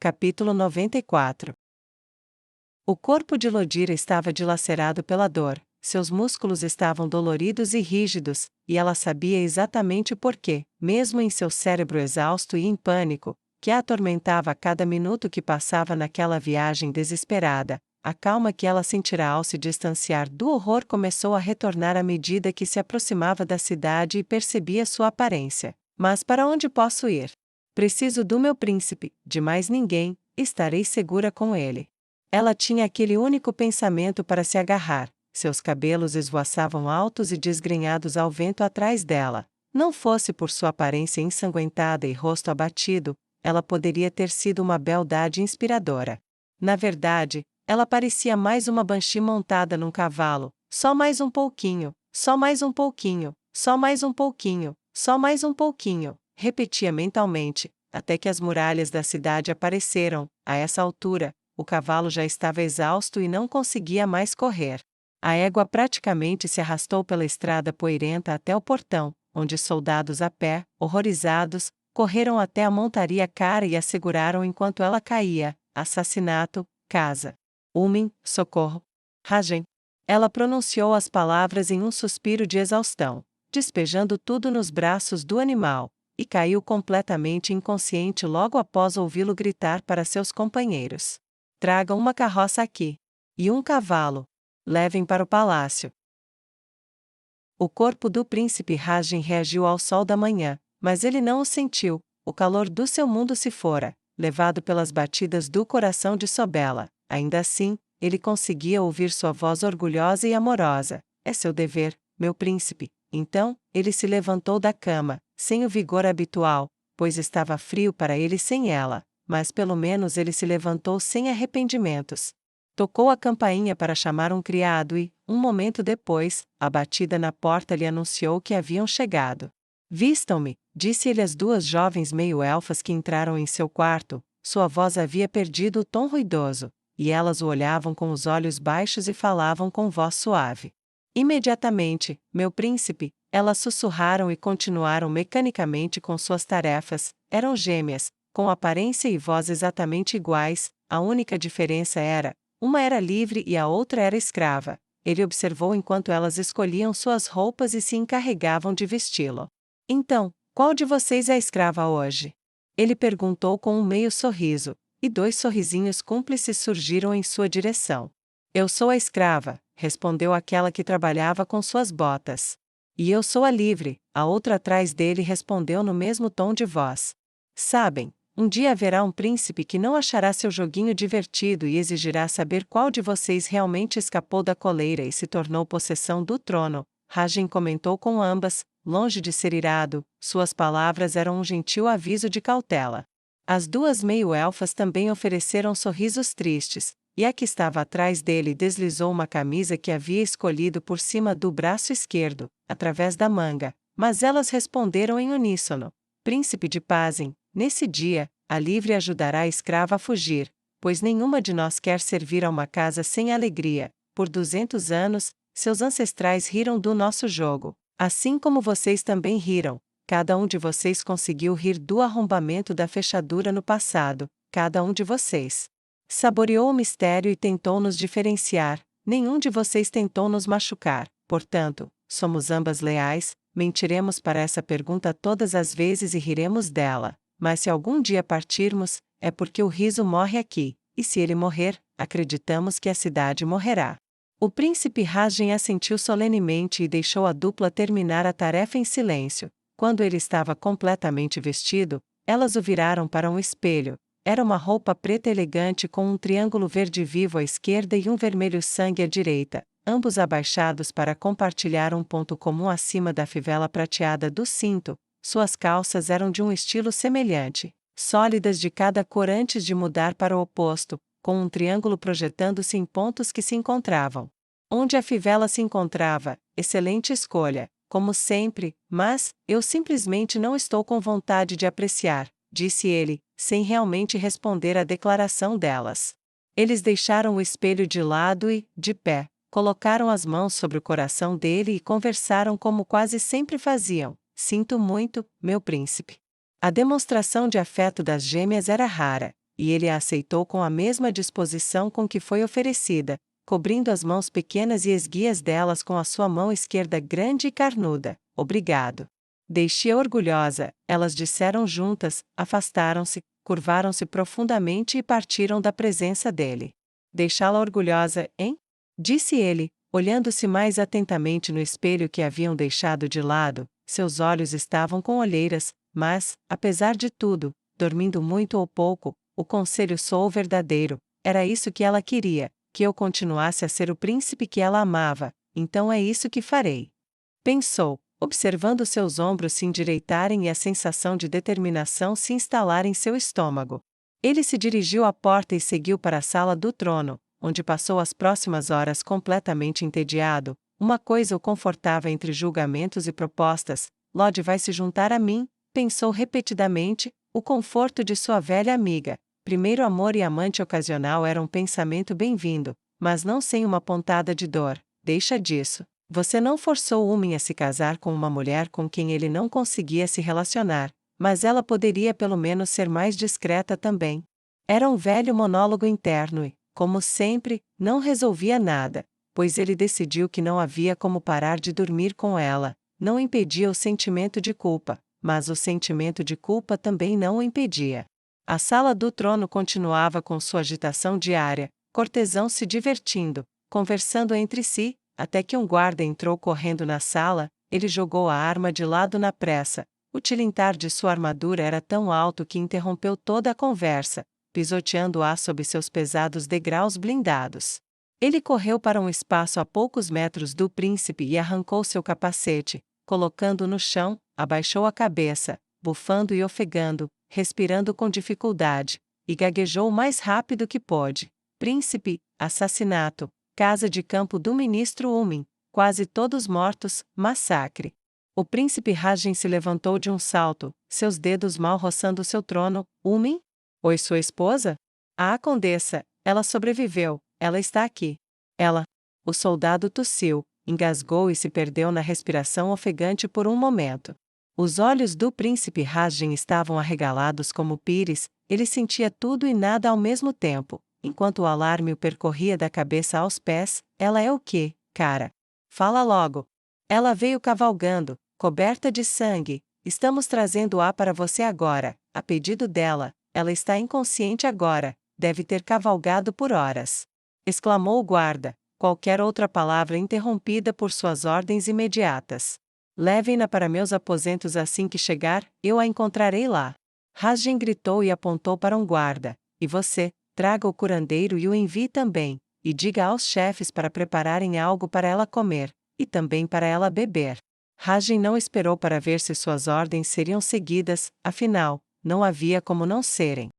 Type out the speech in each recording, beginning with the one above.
Capítulo 94. O corpo de Lodira estava dilacerado pela dor, seus músculos estavam doloridos e rígidos, e ela sabia exatamente por quê, mesmo em seu cérebro exausto e em pânico, que a atormentava a cada minuto que passava naquela viagem desesperada. A calma que ela sentirá ao se distanciar do horror começou a retornar à medida que se aproximava da cidade e percebia sua aparência. Mas para onde posso ir? Preciso do meu príncipe, de mais ninguém, estarei segura com ele. Ela tinha aquele único pensamento para se agarrar, seus cabelos esvoaçavam altos e desgrenhados ao vento atrás dela. Não fosse por sua aparência ensanguentada e rosto abatido, ela poderia ter sido uma beldade inspiradora. Na verdade, ela parecia mais uma banshee montada num cavalo, só mais um pouquinho, só mais um pouquinho, só mais um pouquinho, só mais um pouquinho, repetia mentalmente, até que as muralhas da cidade apareceram. A essa altura, o cavalo já estava exausto e não conseguia mais correr. A égua praticamente se arrastou pela estrada poeirenta até o portão, onde soldados a pé, horrorizados, correram até a montaria cara e a seguraram enquanto ela caía. Assassinato, casa. Umin, socorro. Rajen. Ela pronunciou as palavras em um suspiro de exaustão, despejando tudo nos braços do animal, e caiu completamente inconsciente logo após ouvi-lo gritar para seus companheiros: "Tragam uma carroça aqui. E um cavalo. Levem para o palácio." O corpo do príncipe Rajen reagiu ao sol da manhã, mas ele não o sentiu. O calor do seu mundo se fora, levado pelas batidas do coração de Sobela. Ainda assim, ele conseguia ouvir sua voz orgulhosa e amorosa: "É seu dever, meu príncipe." Então, ele se levantou da cama, sem o vigor habitual, pois estava frio para ele sem ela, mas pelo menos ele se levantou sem arrependimentos. Tocou a campainha para chamar um criado e, um momento depois, a batida na porta lhe anunciou que haviam chegado. "Vistam-me", disse ele às duas jovens meio-elfas que entraram em seu quarto. Sua voz havia perdido o tom ruidoso, e elas o olhavam com os olhos baixos e falavam com voz suave. "Imediatamente, meu príncipe", elas sussurraram e continuaram mecanicamente com suas tarefas. Eram gêmeas, com aparência e voz exatamente iguais, a única diferença era: uma era livre e a outra era escrava. Ele observou enquanto elas escolhiam suas roupas e se encarregavam de vesti-lo. "Então, qual de vocês é a escrava hoje?" Ele perguntou com um meio sorriso, e dois sorrisinhos cúmplices surgiram em sua direção. "Eu sou a escrava", respondeu aquela que trabalhava com suas botas. "E eu sou a livre", a outra atrás dele respondeu no mesmo tom de voz. "Sabem, um dia haverá um príncipe que não achará seu joguinho divertido e exigirá saber qual de vocês realmente escapou da coleira e se tornou possessão do trono." Rajen comentou com ambas, longe de ser irado, suas palavras eram um gentil aviso de cautela. As duas meio-elfas também ofereceram sorrisos tristes, e a que estava atrás dele deslizou uma camisa que havia escolhido por cima do braço esquerdo, através da manga, mas elas responderam em uníssono: "Príncipe de Pazem, nesse dia, a livre ajudará a escrava a fugir, pois nenhuma de nós quer servir a uma casa sem alegria. Por 200 anos, seus ancestrais riram do nosso jogo, assim como vocês também riram. Cada um de vocês conseguiu rir do arrombamento da fechadura no passado, cada um de vocês saboreou o mistério e tentou nos diferenciar. Nenhum de vocês tentou nos machucar. Portanto, somos ambas leais. Mentiremos para essa pergunta todas as vezes e riremos dela. Mas se algum dia partirmos, é porque o riso morre aqui, e se ele morrer, acreditamos que a cidade morrerá." O príncipe Rajen assentiu solenemente e deixou a dupla terminar a tarefa em silêncio. Quando ele estava completamente vestido, elas o viraram para um espelho. Era uma roupa preta elegante com um triângulo verde vivo à esquerda e um vermelho sangue à direita, ambos abaixados para compartilhar um ponto comum acima da fivela prateada do cinto. Suas calças eram de um estilo semelhante, sólidas de cada cor antes de mudar para o oposto, com um triângulo projetando-se em pontos que se encontravam. Onde a fivela se encontrava, excelente escolha, como sempre, mas eu simplesmente não estou com vontade de apreciar, disse ele, sem realmente responder à declaração delas. Eles deixaram o espelho de lado e, de pé, colocaram as mãos sobre o coração dele e conversaram como quase sempre faziam: "Sinto muito, meu príncipe." A demonstração de afeto das gêmeas era rara, e ele a aceitou com a mesma disposição com que foi oferecida, cobrindo as mãos pequenas e esguias delas com a sua mão esquerda grande e carnuda. Obrigado. Deixe-a orgulhosa, elas disseram juntas, afastaram-se, curvaram-se profundamente e partiram da presença dele. Deixá-la orgulhosa, hein? Disse ele, olhando-se mais atentamente no espelho que haviam deixado de lado. Seus olhos estavam com olheiras, mas, apesar de tudo, dormindo muito ou pouco, o conselho soou verdadeiro. Era isso que ela queria, que eu continuasse a ser o príncipe que ela amava, então é isso que farei. Pensou, observando seus ombros se endireitarem e a sensação de determinação se instalar em seu estômago. Ele se dirigiu à porta e seguiu para a sala do trono, onde passou as próximas horas completamente entediado. Uma coisa o confortava entre julgamentos e propostas. Lorde vai se juntar a mim, pensou repetidamente, o conforto de sua velha amiga. Primeiro amor e amante ocasional era um pensamento bem-vindo, mas não sem uma pontada de dor. Deixa disso. Você não forçou Umin a se casar com uma mulher com quem ele não conseguia se relacionar, mas ela poderia pelo menos ser mais discreta também. Era um velho monólogo interno e, como sempre, não resolvia nada, pois ele decidiu que não havia como parar de dormir com ela. Não impedia o sentimento de culpa, mas o sentimento de culpa também não o impedia. A sala do trono continuava com sua agitação diária, cortesãos se divertindo, conversando entre si, até que um guarda entrou correndo na sala. Ele jogou a arma de lado na pressa. O tilintar de sua armadura era tão alto que interrompeu toda a conversa, pisoteando-a sob seus pesados degraus blindados. Ele correu para um espaço a poucos metros do príncipe e arrancou seu capacete, colocando-o no chão, abaixou a cabeça, bufando e ofegando, respirando com dificuldade, e gaguejou o mais rápido que pôde. Príncipe, assassinato, casa de campo do ministro Umin, quase todos mortos, massacre. O príncipe Rajen se levantou de um salto, seus dedos mal roçando seu trono. Umin? Oi, sua esposa? Ah, condessa, ela sobreviveu, ela está aqui. Ela. O soldado tossiu, engasgou e se perdeu na respiração ofegante por um momento. Os olhos do príncipe Rajen estavam arregalados como pires, ele sentia tudo e nada ao mesmo tempo. Enquanto o alarme o percorria da cabeça aos pés. Ela é o quê, cara? Fala logo. Ela veio cavalgando, coberta de sangue. Estamos trazendo-a para você agora, a pedido dela. Ela está inconsciente agora, deve ter cavalgado por horas. Exclamou o guarda, qualquer outra palavra interrompida por suas ordens imediatas. Levem-na para meus aposentos assim que chegar, eu a encontrarei lá. Rajen gritou e apontou para um guarda. E você? Traga o curandeiro e o envie também, e diga aos chefes para prepararem algo para ela comer, e também para ela beber. Rajen não esperou para ver se suas ordens seriam seguidas, afinal, não havia como não serem.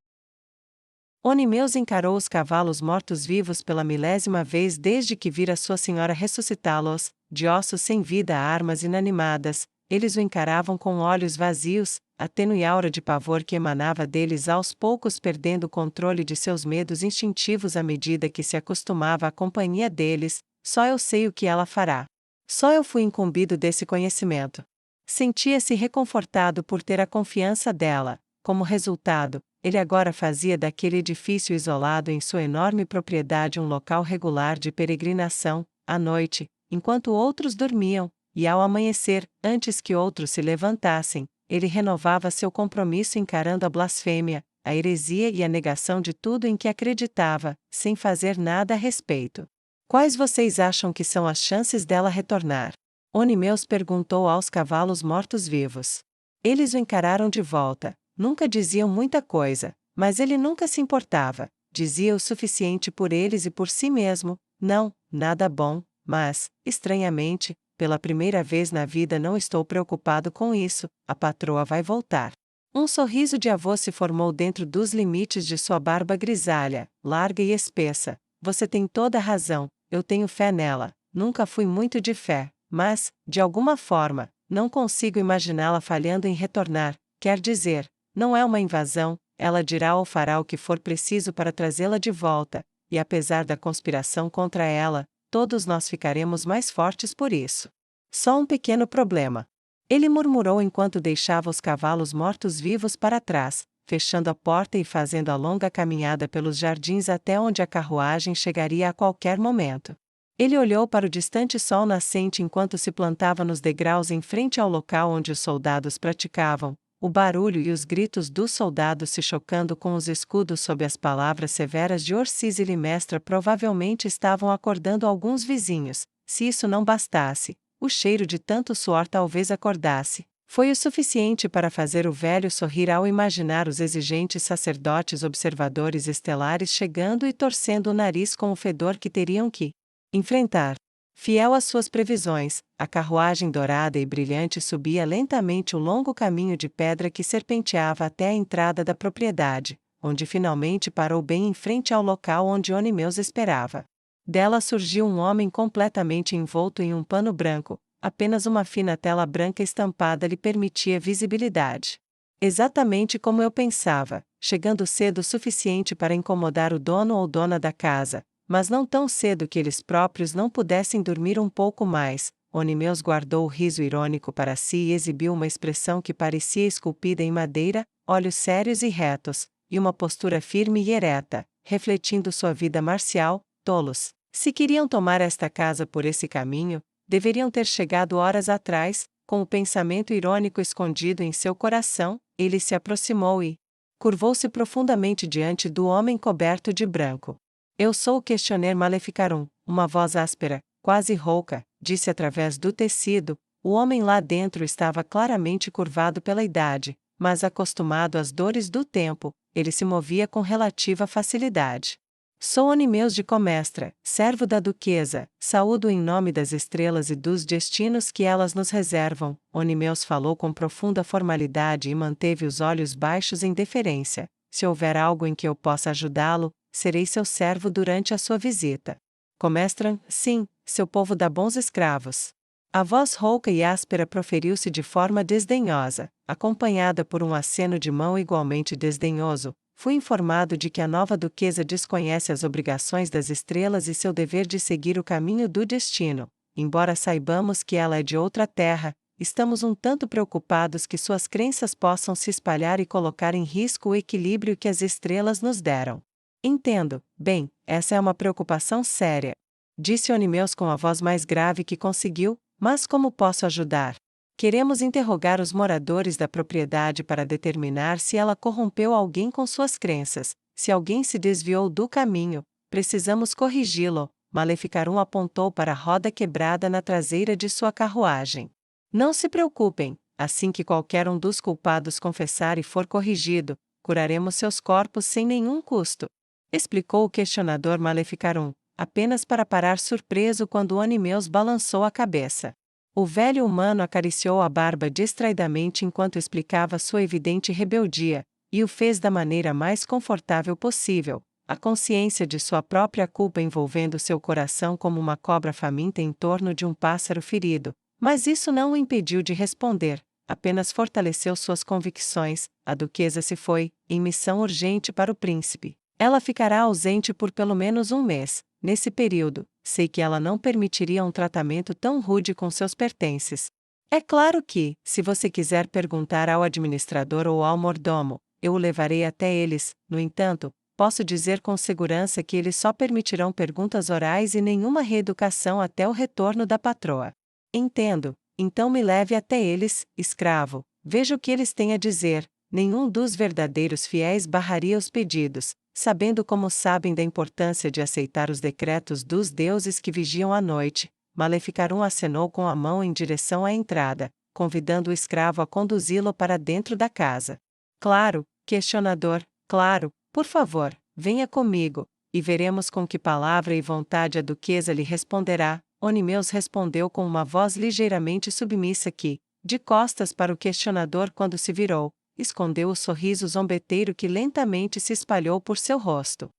Onimeus encarou os cavalos mortos-vivos pela 1000ª vez desde que vira sua senhora ressuscitá-los, de ossos sem vida a armas inanimadas. Eles o encaravam com olhos vazios, a tênue aura de pavor que emanava deles aos poucos perdendo o controle de seus medos instintivos à medida que se acostumava à companhia deles. Só eu sei o que ela fará. Só eu fui incumbido desse conhecimento. Sentia-se reconfortado por ter a confiança dela. Como resultado, ele agora fazia daquele edifício isolado em sua enorme propriedade um local regular de peregrinação. À noite, enquanto outros dormiam, e ao amanhecer, antes que outros se levantassem, ele renovava seu compromisso encarando a blasfêmia, a heresia e a negação de tudo em que acreditava, sem fazer nada a respeito. Quais vocês acham que são as chances dela retornar? Onimeus perguntou aos cavalos mortos-vivos. Eles o encararam de volta, nunca diziam muita coisa, mas ele nunca se importava, dizia o suficiente por eles e por si mesmo. Não, nada bom, mas, estranhamente, pela primeira vez na vida não estou preocupado com isso, a patroa vai voltar. Um sorriso de avô se formou dentro dos limites de sua barba grisalha, larga e espessa. Você tem toda a razão, eu tenho fé nela. Nunca fui muito de fé, mas, de alguma forma, não consigo imaginá-la falhando em retornar. Quer dizer, não é uma invasão, ela dirá ou fará o que for preciso para trazê-la de volta, e apesar da conspiração contra ela, todos nós ficaremos mais fortes por isso. Só um pequeno problema. Ele murmurou enquanto deixava os cavalos mortos-vivos para trás. fechando a porta e fazendo a longa caminhada pelos jardins até onde a carruagem chegaria a qualquer momento. Ele olhou para o distante sol nascente enquanto se plantava nos degraus em frente ao local onde os soldados praticavam, o barulho e os gritos dos soldados se chocando com os escudos sob as palavras severas de Orsiz e Limestra provavelmente estavam acordando alguns vizinhos. Se isso não bastasse, o cheiro de tanto suor talvez acordasse. Foi o suficiente para fazer o velho sorrir ao imaginar os exigentes sacerdotes observadores estelares chegando e torcendo o nariz com o fedor que teriam que enfrentar. Fiel às suas previsões, a carruagem dourada e brilhante subia lentamente o longo caminho de pedra que serpenteava até a entrada da propriedade, onde finalmente parou bem em frente ao local onde Onimeus esperava. Dela surgiu um homem completamente envolto em um pano branco. Apenas uma fina tela branca estampada lhe permitia visibilidade. Exatamente como eu pensava, chegando cedo o suficiente para incomodar o dono ou dona da casa, mas não tão cedo que eles próprios não pudessem dormir um pouco mais. Onimeus guardou o riso irônico para si e exibiu uma expressão que parecia esculpida em madeira, olhos sérios e retos, e uma postura firme e ereta, refletindo sua vida marcial. Tolos, se queriam tomar esta casa por esse caminho, deveriam ter chegado horas atrás. Com o pensamento irônico escondido em seu coração, ele se aproximou e curvou-se profundamente diante do homem coberto de branco. Eu sou o questioneiro Maleficarum, uma voz áspera, quase rouca, disse através do tecido. O homem lá dentro estava claramente curvado pela idade, mas acostumado às dores do tempo, ele se movia com relativa facilidade. Sou Onimeus de Comestra, servo da duquesa, saúdo em nome das estrelas e dos destinos que elas nos reservam. Onimeus falou com profunda formalidade e manteve os olhos baixos em deferência. Se houver algo em que eu possa ajudá-lo, serei seu servo durante a sua visita. Comestra, sim, seu povo dá bons escravos. A voz rouca e áspera proferiu-se de forma desdenhosa, acompanhada por um aceno de mão igualmente desdenhoso. Fui informado de que a nova duquesa desconhece as obrigações das estrelas e seu dever de seguir o caminho do destino. Embora saibamos que ela é de outra terra, estamos um tanto preocupados que suas crenças possam se espalhar e colocar em risco o equilíbrio que as estrelas nos deram. Entendo, bem, essa é uma preocupação séria, disse Onimeus com a voz mais grave que conseguiu, mas como posso ajudar? Queremos interrogar os moradores da propriedade para determinar se ela corrompeu alguém com suas crenças. Se alguém se desviou do caminho, precisamos corrigi-lo. Maleficarum apontou para a roda quebrada na traseira de sua carruagem. Não se preocupem, assim que qualquer um dos culpados confessar e for corrigido, curaremos seus corpos sem nenhum custo, explicou o questionador Maleficarum, apenas para parar surpreso quando Onimeus balançou a cabeça. O velho humano acariciou a barba distraidamente enquanto explicava sua evidente rebeldia, e o fez da maneira mais confortável possível, a consciência de sua própria culpa envolvendo seu coração como uma cobra faminta em torno de um pássaro ferido. Mas isso não o impediu de responder, apenas fortaleceu suas convicções. A duquesa se foi, em missão urgente para o príncipe. Ela ficará ausente por pelo menos um mês. Nesse período, sei que ela não permitiria um tratamento tão rude com seus pertences. É claro que, se você quiser perguntar ao administrador ou ao mordomo, eu o levarei até eles. No entanto, posso dizer com segurança que eles só permitirão perguntas orais e nenhuma reeducação até o retorno da patroa. Entendo, então me leve até eles, escravo. Veja o que eles têm a dizer. Nenhum dos verdadeiros fiéis barraria os pedidos, sabendo como sabem da importância de aceitar os decretos dos deuses que vigiam à noite. Maleficarum acenou com a mão em direção à entrada, convidando o escravo a conduzi-lo para dentro da casa. Claro, questionador, claro, por favor, venha comigo, e veremos com que palavra e vontade a duquesa lhe responderá. Onimeus respondeu com uma voz ligeiramente submissa que, de costas para o questionador quando se virou, escondeu o sorriso zombeteiro que lentamente se espalhou por seu rosto.